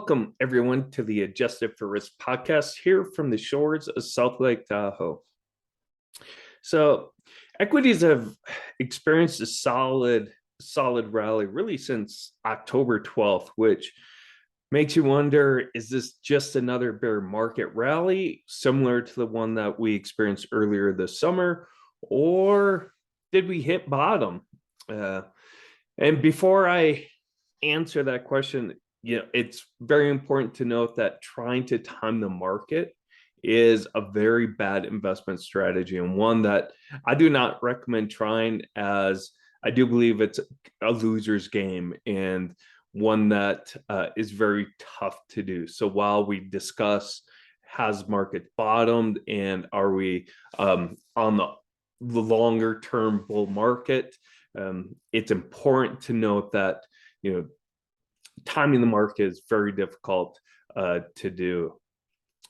welcome everyone to the Adjusted for Risk podcast here from the shores of South Lake Tahoe. So, equities have experienced a solid rally really since October 12th, which makes you wonder, is this just another bear market rally similar to the one that we experienced earlier this summer, or did we hit bottom? And before I answer that question, it's very important to note that trying to time the market is a very bad investment strategy, and one that I do not recommend trying, as I do believe it's a loser's game and one that is very tough to do. So while we discuss has market bottomed and are we on the longer term bull market, it's important to note that timing the market is very difficult to do.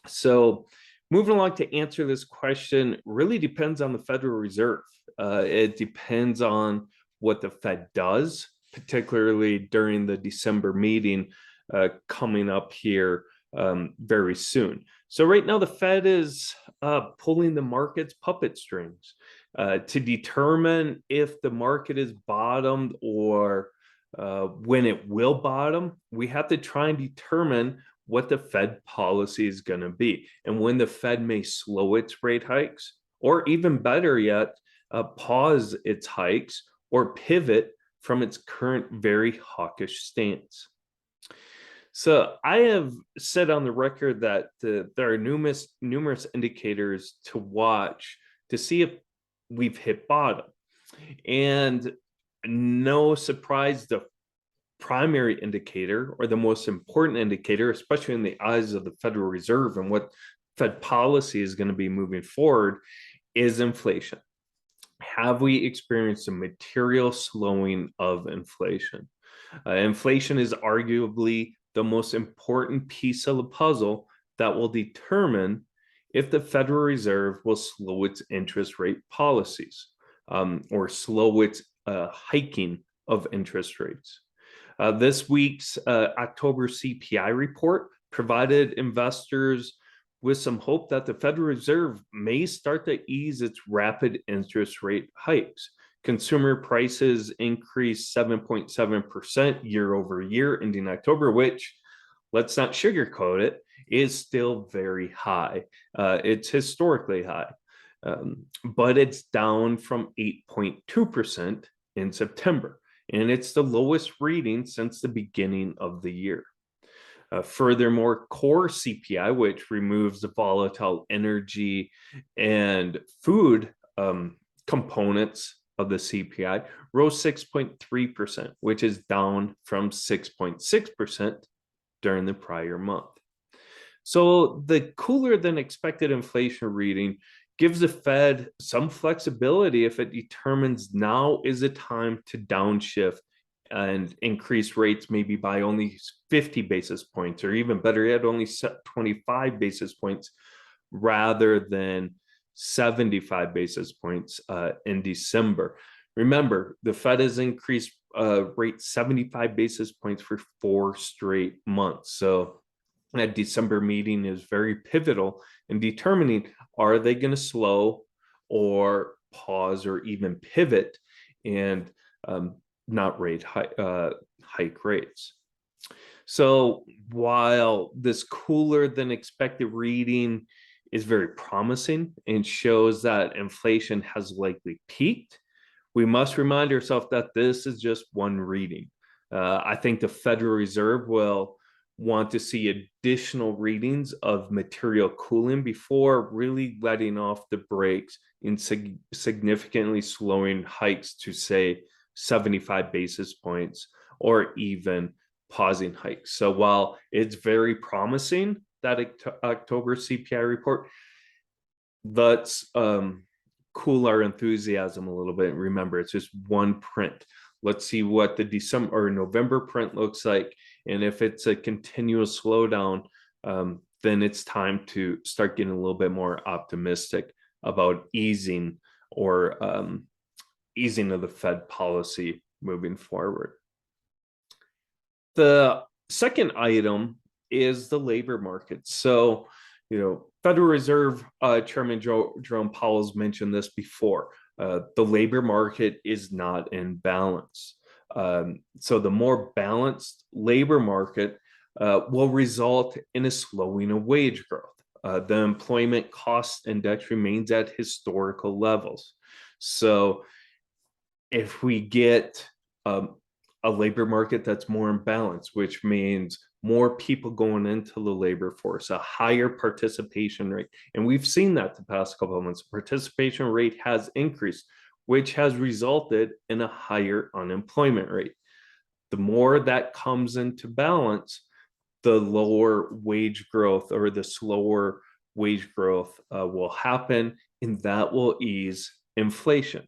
So moving along, to answer this question really depends on the Federal Reserve. It depends on what the Fed does, particularly during the December meeting coming up here very soon. So right now the Fed is pulling the market's puppet strings to determine if the market is bottomed or when it will bottom. We have to try and determine what the Fed policy is going to be and when the Fed may slow its rate hikes, or even better yet, pause its hikes or pivot from its current very hawkish stance. So I have said on the record that there are numerous indicators to watch to see if we've hit bottom. And no surprise, the primary indicator, or the most important indicator, especially in the eyes of the Federal Reserve and what Fed policy is going to be moving forward, is inflation. Have we experienced a material slowing of inflation? Inflation is arguably the most important piece of the puzzle that will determine if the Federal Reserve will slow its interest rate policies or slow its hiking of interest rates. This week's October CPI report provided investors with some hope that the Federal Reserve may start to ease its rapid interest rate hikes. Consumer prices increased 7.7% year over year ending October, which, let's not sugarcoat it, is still very high. It's historically high, but it's down from 8.2% in September, and it's the lowest reading since the beginning of the year. Furthermore, core CPI, which removes the volatile energy and food components of the CPI, rose 6.3%, which is down from 6.6% during the prior month. So the cooler than expected inflation reading gives the Fed some flexibility if it determines now is a time to downshift and increase rates maybe by only 50 basis points, or even better yet, only 25 basis points rather than 75 basis points in December. Remember, the Fed has increased rate 75 basis points for 4 straight months. So that December meeting is very pivotal in determining, are they going to slow or pause or even pivot and not hike rates. So while this cooler than expected reading is very promising and shows that inflation has likely peaked, we must remind ourselves that this is just one reading. I think the Federal Reserve will want to see additional readings of material cooling before really letting off the brakes in significantly slowing hikes to, say, 75 basis points or even pausing hikes. So while it's very promising, that October CPI report, let's cool our enthusiasm a little bit. Remember, it's just one print. Let's see what the December or November print looks like. And if it's a continuous slowdown, then it's time to start getting a little bit more optimistic about easing or easing of the Fed policy moving forward. The second item is the labor market. So, Federal Reserve Chairman Jerome Powell's mentioned this before. The labor market is not in balance. So the more balanced labor market will result in a slowing of wage growth. The employment cost index remains at historical levels. So if we get a labor market that's more in balance, which means more people going into the labor force, a higher participation rate. And we've seen that the past couple of months. Participation rate has increased, which has resulted in a higher unemployment rate. The more that comes into balance, the lower wage growth or the slower wage growth will happen, and that will ease inflation.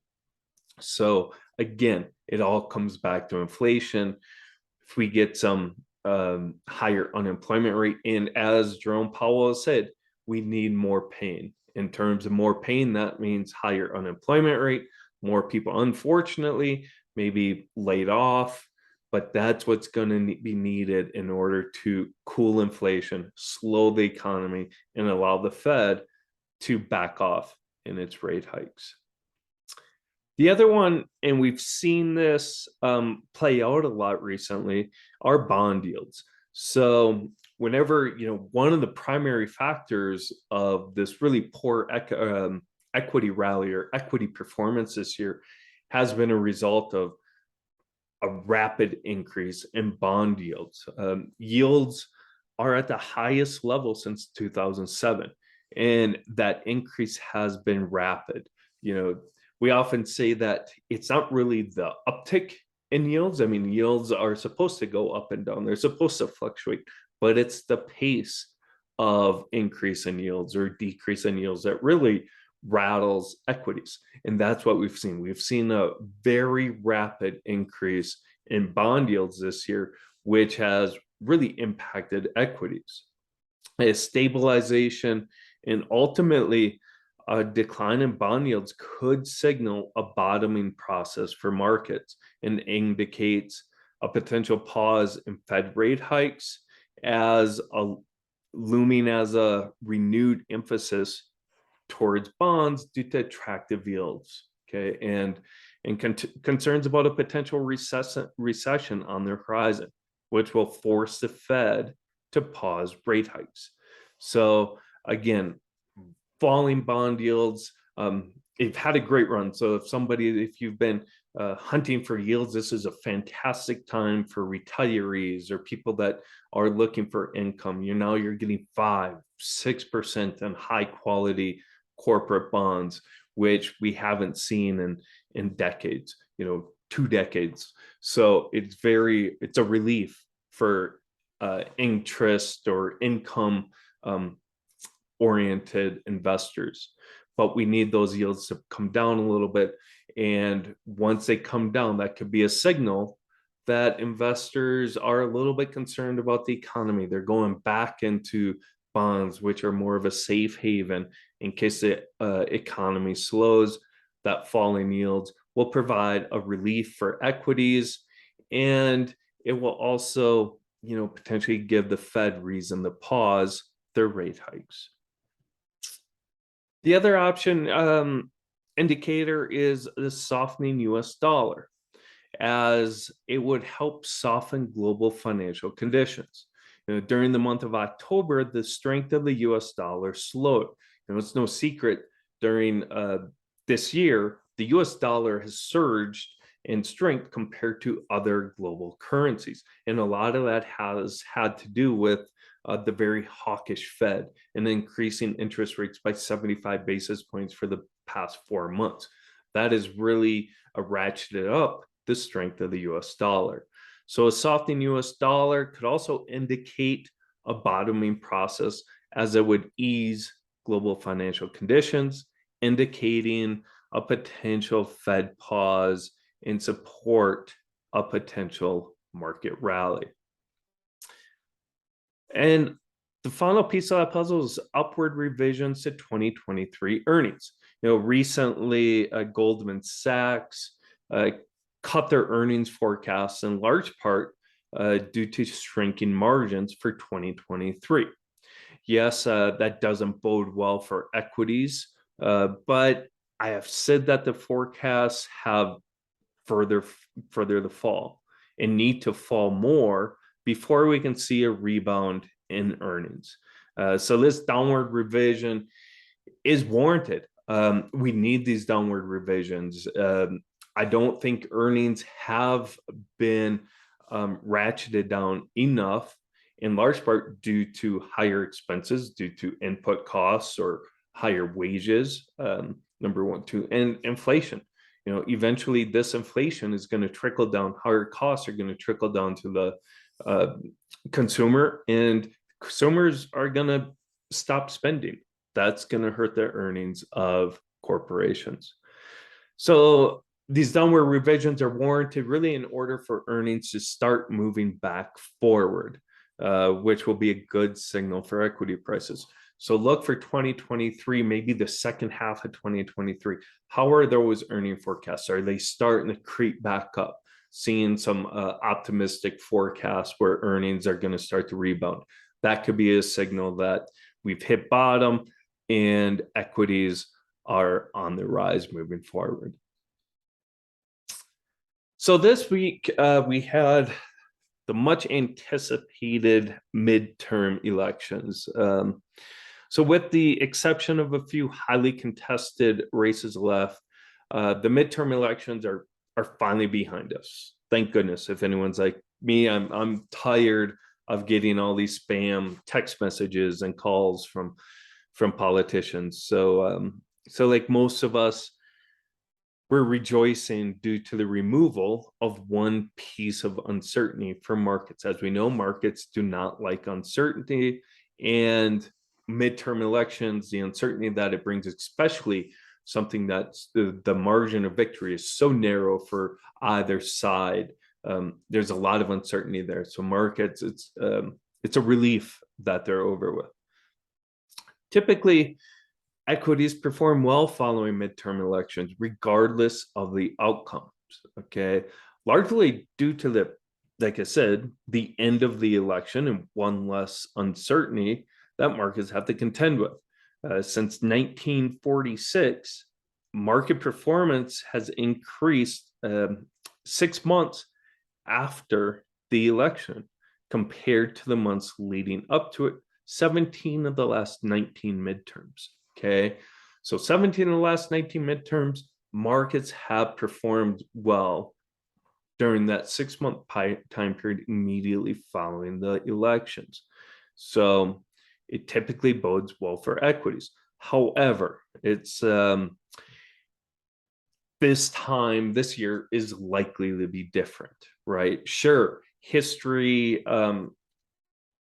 So again, it all comes back to inflation. If we get some higher unemployment rate, and as Jerome Powell said, we need more pain. In terms of more pain, that means higher unemployment rate, more people, unfortunately, maybe laid off, but that's what's going to be needed in order to cool inflation, slow the economy, and allow the Fed to back off in its rate hikes. The other one, and we've seen this play out a lot recently, are bond yields. So whenever, one of the primary factors of this really poor equity rally or equity performance this year has been a result of a rapid increase in bond yields. Yields are at the highest level since 2007, and that increase has been rapid. We often say that it's not really the uptick in yields. I mean, yields are supposed to go up and down, they're supposed to fluctuate, but it's the pace of increase in yields or decrease in yields that really rattles equities. And that's what we've seen. We've seen a very rapid increase in bond yields this year, which has really impacted equities. A stabilization and ultimately a decline in bond yields could signal a bottoming process for markets and indicates a potential pause in Fed rate hikes as looming as a renewed emphasis towards bonds due to attractive yields. Okay, and concerns about a potential recession on the horizon, which will force the Fed to pause rate hikes. So again, falling bond yields, they've had a great run. So if you've been hunting for yields, this is a fantastic time for retirees or people that are looking for income. You're getting 5-6% on high quality corporate bonds, which we haven't seen in decades, 2 decades. So it's a relief for interest or income oriented investors, but we need those yields to come down a little bit. And once they come down, that could be a signal that investors are a little bit concerned about the economy. They're going back into bonds, which are more of a safe haven in case the economy slows. That falling yields will provide a relief for equities, and it will also, potentially give the Fed reason to pause their rate hikes. The other option indicator is the softening US dollar, as it would help soften global financial conditions. During the month of October, the strength of the US dollar slowed. It's no secret during this year, the US dollar has surged in strength compared to other global currencies. And a lot of that has had to do with the very hawkish Fed and increasing interest rates by 75 basis points for the past 4 months. That has really ratcheted up the strength of the US dollar. So a softening US dollar could also indicate a bottoming process, as it would ease global financial conditions, indicating a potential Fed pause and support a potential market rally. And the final piece of that puzzle is upward revisions to 2023 earnings. Recently, Goldman Sachs cut their earnings forecasts in large part due to shrinking margins for 2023. Yes, that doesn't bode well for equities, but I have said that the forecasts have further further to fall and need to fall more before we can see a rebound in earnings. So this downward revision is warranted. We need these downward revisions. I don't think earnings have been ratcheted down enough, in large part due to higher expenses, due to input costs or higher wages. Number one, two, and inflation. Eventually this inflation is going to trickle down. Higher costs are going to trickle down to the consumer, and consumers are going to stop spending. That's going to hurt the earnings of corporations. So these downward revisions are warranted really in order for earnings to start moving back forward, which will be a good signal for equity prices. So look for 2023, maybe the second half of 2023. How are those earning forecasts? Are they starting to creep back up? Seeing some optimistic forecasts where earnings are going to start to rebound. That could be a signal that we've hit bottom and equities are on the rise moving forward. So this week we had the much anticipated midterm elections. So with the exception of a few highly contested races left, the midterm elections are finally behind us. Thank goodness. If anyone's like me, I'm tired of getting all these spam text messages and calls from politicians. So like most of us, we're rejoicing due to the removal of one piece of uncertainty from markets. As we know, markets do not like uncertainty, and midterm elections, the uncertainty that it brings, especially something that's the margin of victory is so narrow for either side. There's a lot of uncertainty there. So markets, it's a relief that they're over with. Typically, equities perform well following midterm elections, regardless of the outcomes. Okay, largely due to the, like I said, the end of the election and one less uncertainty that markets have to contend with. Since 1946, market performance has increased 6 months after the election compared to the months leading up to it. 17 of the last 19 midterms. Okay, so 17 of the last 19 midterms, markets have performed well during that 6-month time period immediately following the elections. So it typically bodes well for equities. However, it's this year is likely to be different, right? Sure, history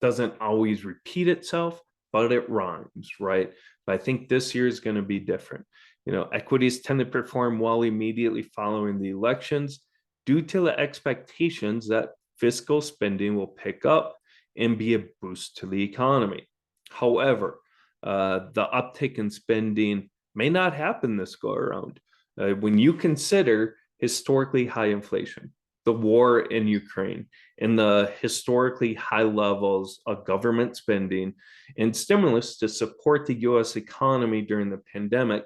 doesn't always repeat itself, but it rhymes, right? But I think this year is going to be different. Equities tend to perform well immediately following the elections due to the expectations that fiscal spending will pick up and be a boost to the economy. However, the uptick in spending may not happen this go around. When you consider historically high inflation, the war in Ukraine, and the historically high levels of government spending and stimulus to support the US economy during the pandemic,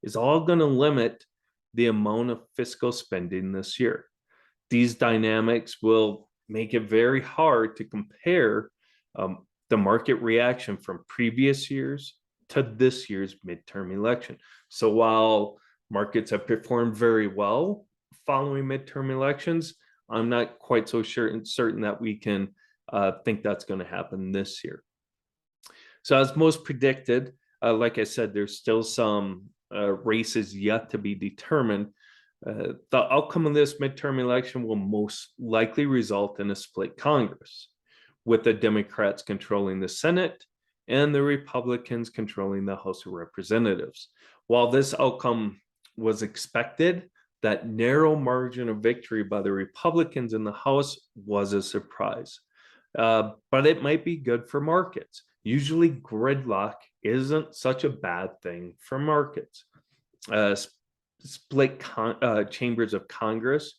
is all going to limit the amount of fiscal spending this year. These dynamics will make it very hard to compare the market reaction from previous years to this year's midterm election. So while markets have performed very well following midterm elections, I'm not quite so certain that we can think that's going to happen this year. So as most predicted, like I said, there's still some races yet to be determined. The outcome of this midterm election will most likely result in a split Congress, with the Democrats controlling the Senate and the Republicans controlling the House of Representatives. While this outcome was expected, that narrow margin of victory by the Republicans in the House was a surprise. But it might be good for markets. Usually gridlock isn't such a bad thing for markets. Split chambers of Congress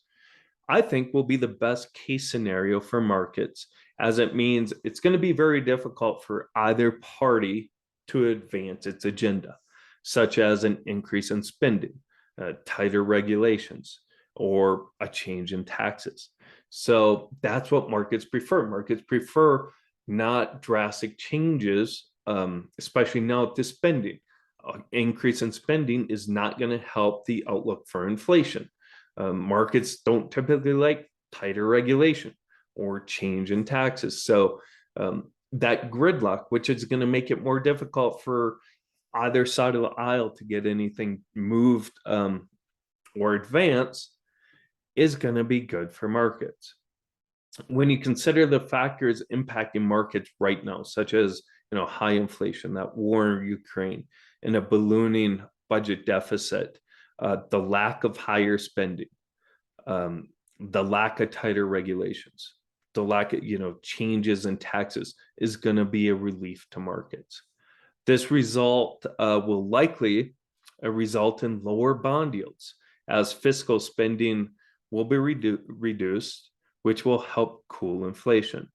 I think will be the best case scenario for markets, as it means it's going to be very difficult for either party to advance its agenda, such as an increase in spending, tighter regulations, or a change in taxes. So that's what markets prefer. Markets prefer not drastic changes, especially now to spending. Increase in spending is not going to help the outlook for inflation. Markets don't typically like tighter regulation or change in taxes. So that gridlock, which is going to make it more difficult for either side of the aisle to get anything moved or advanced, is going to be good for markets. When you consider the factors impacting markets right now, such as high inflation, that war in Ukraine, and a ballooning budget deficit, the lack of higher spending, the lack of tighter regulations, the lack of changes in taxes is going to be a relief to markets. This result will likely result in lower bond yields as fiscal spending will be reduced, which will help cool inflation.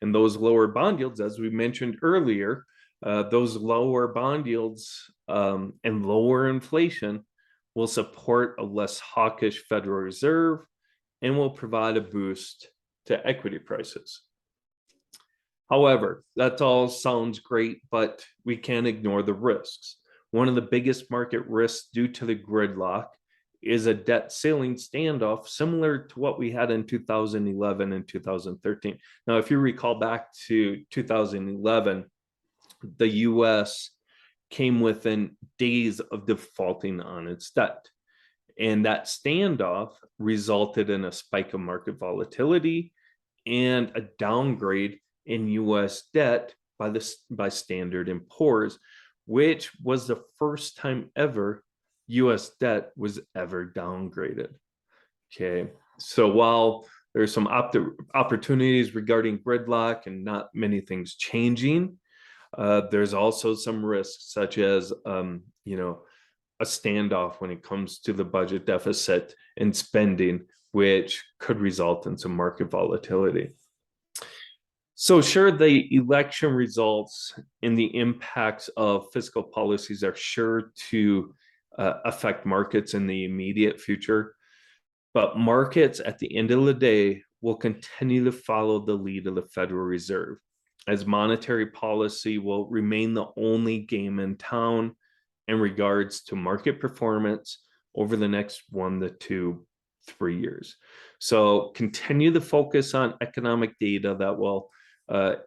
And those lower bond yields, as we mentioned earlier, those lower bond yields and lower inflation will support a less hawkish Federal Reserve and will provide a boost to equity prices. However, that all sounds great, but we can't ignore the risks. One of the biggest market risks due to the gridlock is a debt ceiling standoff similar to what we had in 2011 and 2013. Now, if you recall back to 2011, the US came within days of defaulting on its debt. And that standoff resulted in a spike of market volatility and a downgrade in US debt by Standard & Poor's, which was the first time ever US debt was ever downgraded. Okay, so while there's some opportunities regarding gridlock and not many things changing, there's also some risks, such as a standoff when it comes to the budget deficit and spending, which could result in some market volatility. So sure, the election results and the impacts of fiscal policies are sure to affect markets in the immediate future, but markets at the end of the day will continue to follow the lead of the Federal Reserve, as monetary policy will remain the only game in town in regards to market performance over the next 1 to 2, 3 years. So continue to focus on economic data that will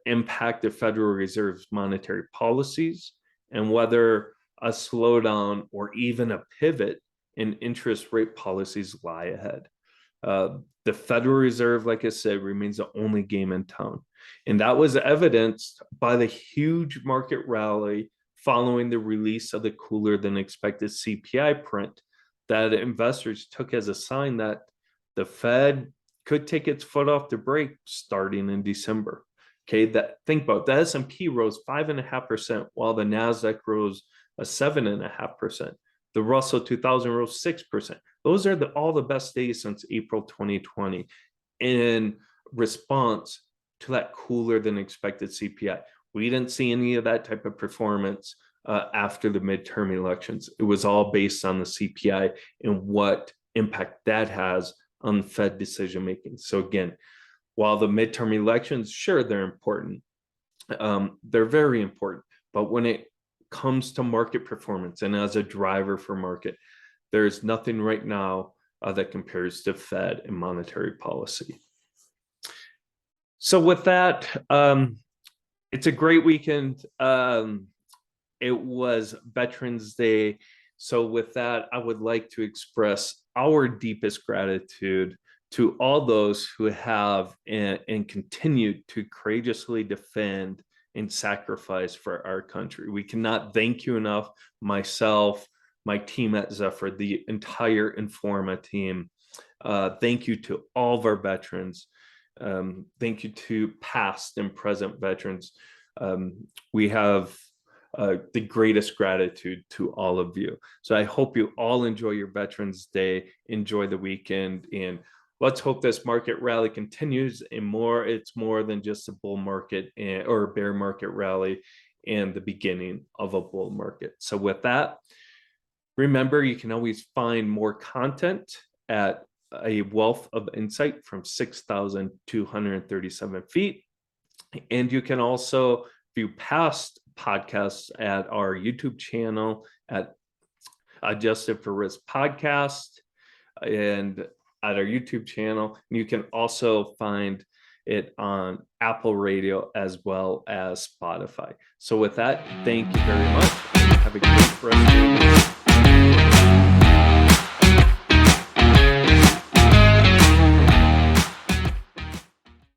impact the Federal Reserve's monetary policies, and whether a slowdown or even a pivot in interest rate policies lie ahead. The Federal Reserve, like I said, remains the only game in town. And that was evidenced by the huge market rally following the release of the cooler than expected CPI print that investors took as a sign that the Fed could take its foot off the brake starting in December. Okay, think about that. S&P rose 5.5%, while the Nasdaq rose 7.5%. The Russell 2000 rose 6%. Those are all the best days since April 2020 in response to that cooler than expected CPI. We didn't see any of that type of performance after the midterm elections. It was all based on the CPI and what impact that has on Fed decision making. So again, while the midterm elections, sure, they're important. They're very important. But when it comes to market performance and as a driver for market, there's nothing right now that compares to Fed and monetary policy. So with that, it's a great weekend. It was Veterans Day. So with that, I would like to express our deepest gratitude to all those who have and continue to courageously defend and sacrifice for our country. We cannot thank you enough. Myself, my team at Zephyr, the entire Informa team. Thank you to all of our veterans. Thank you to past and present veterans. We have the greatest gratitude to all of you. So I hope you all enjoy your Veterans Day, enjoy the weekend, and let's hope this market rally continues, and it's more than just a bull market or a bear market rally and the beginning of a bull market. So with that, remember, you can always find more content at a wealth of insight from 6,237 feet. And you can also view past podcasts at our YouTube channel at Adjusted for Risk Podcast and at our YouTube channel. And you can also find it on Apple Radio as well as Spotify. So with that, thank you very much. Have a great rest of your day.